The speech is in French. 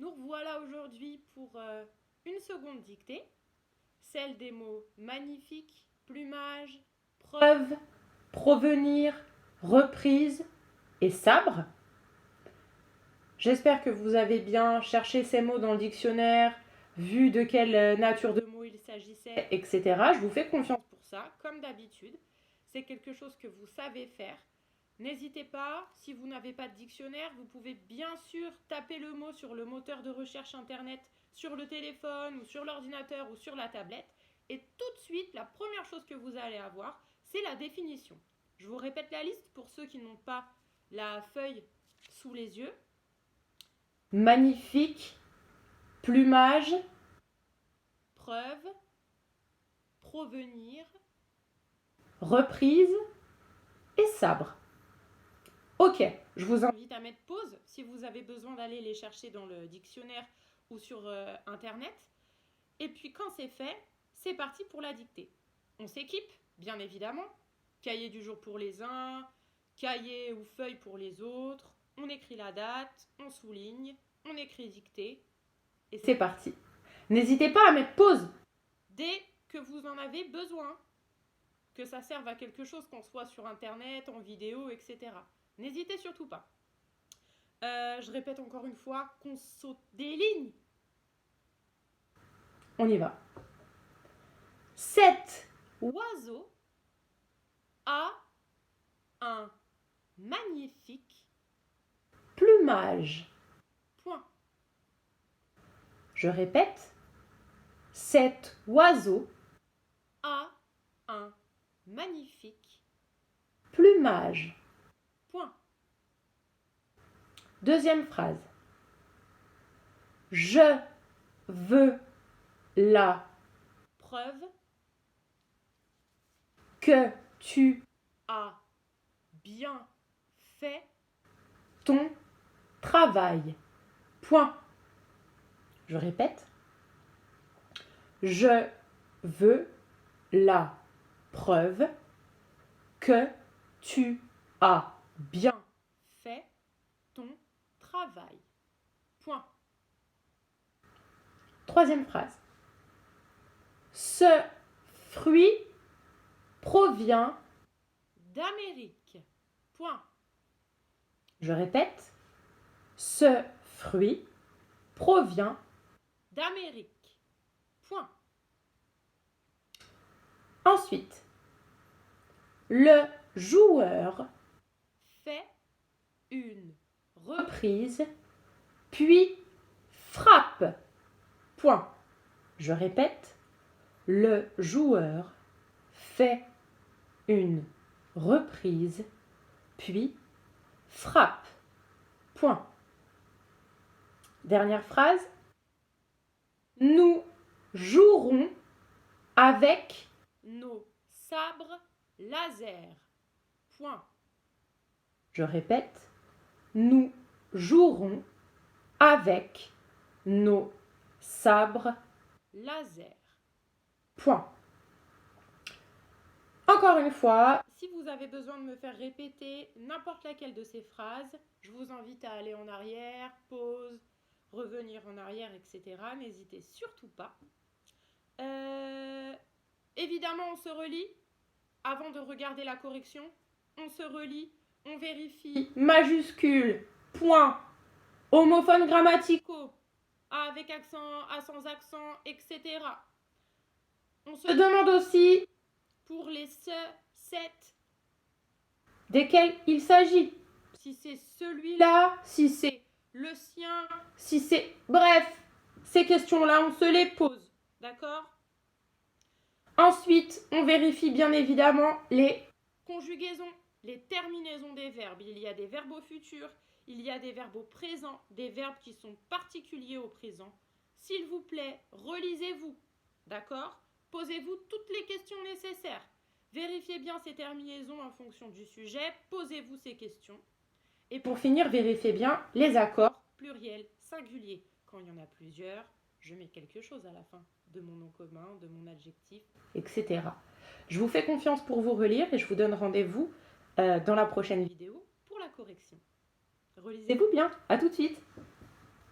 Nous revoilà aujourd'hui pour une seconde dictée, celle des mots magnifique, plumage, preuve, provenir, reprise et sabre. J'espère que vous avez bien cherché ces mots dans le dictionnaire, vu de quelle nature de mots il s'agissait, etc. Je vous fais confiance pour ça, comme d'habitude. C'est quelque chose que vous savez faire. N'hésitez pas, si vous n'avez pas de dictionnaire, vous pouvez bien sûr taper le mot sur le moteur de recherche internet, sur le téléphone ou sur l'ordinateur ou sur la tablette. Et tout de suite, la première chose que vous allez avoir, c'est la définition. Je vous répète la liste pour ceux qui n'ont pas la feuille sous les yeux. Magnifique, plumage, preuve, provenir, reprise et sabre. Ok, je vous invite à mettre pause si vous avez besoin d'aller les chercher dans le dictionnaire ou sur internet. Et puis quand c'est fait, c'est parti pour la dictée. On s'équipe, bien évidemment. Cahier du jour pour les uns, cahier ou feuille pour les autres. On écrit la date, on souligne, on écrit dictée. Et c'est parti. N'hésitez pas à mettre pause dès que vous en avez besoin. Que ça serve à quelque chose, qu'on soit sur internet, en vidéo, etc. N'hésitez surtout pas. Je répète encore une fois qu'on saute des lignes. On y va. Cet oiseau a un magnifique plumage. Point. Je répète. Cet oiseau a un magnifique plumage. Point. Deuxième phrase. Je veux la preuve que tu as bien fait ton travail. Point. Je répète. Je veux la preuve que tu as bien fait ton travail. Point. Troisième phrase. Ce fruit provient d'Amérique. Point. Je répète. Ce fruit provient d'Amérique. Point. Ensuite, le joueur fait une reprise, puis frappe. Point. Je répète, le joueur fait une reprise, puis frappe. Point. Dernière phrase. Nous jouerons avec nos sabres laser. Point. Je répète, nous jouerons avec nos sabres laser. Point. Encore une fois, si vous avez besoin de me faire répéter n'importe laquelle de ces phrases, je vous invite à aller en arrière, pause, revenir en arrière, etc. N'hésitez surtout pas. Évidemment, on se relit avant de regarder la correction. On se relit, on vérifie majuscule, point, homophones grammaticaux, avec accent, à sans accent, etc. On se demande aussi pour les ce, cette, desquels il s'agit. Si c'est celui-là, si c'est le sien, si c'est... Bref, ces questions-là, on se les pose. D'accord ? Ensuite, on vérifie bien évidemment les conjugaisons, les terminaisons des verbes. Il y a des verbes au futur, il y a des verbes au présent, des verbes qui sont particuliers au présent. S'il vous plaît, relisez-vous. D'accord ? Posez-vous toutes les questions nécessaires. Vérifiez bien ces terminaisons en fonction du sujet. Posez-vous ces questions. Et pour finir, vérifiez bien les accords pluriels, singuliers. Quand il y en a plusieurs, je mets quelque chose à la fin de mon nom commun, de mon adjectif, etc. Je vous fais confiance pour vous relire et je vous donne rendez-vous dans la prochaine vidéo pour la correction. Relisez-vous bien. À tout de suite.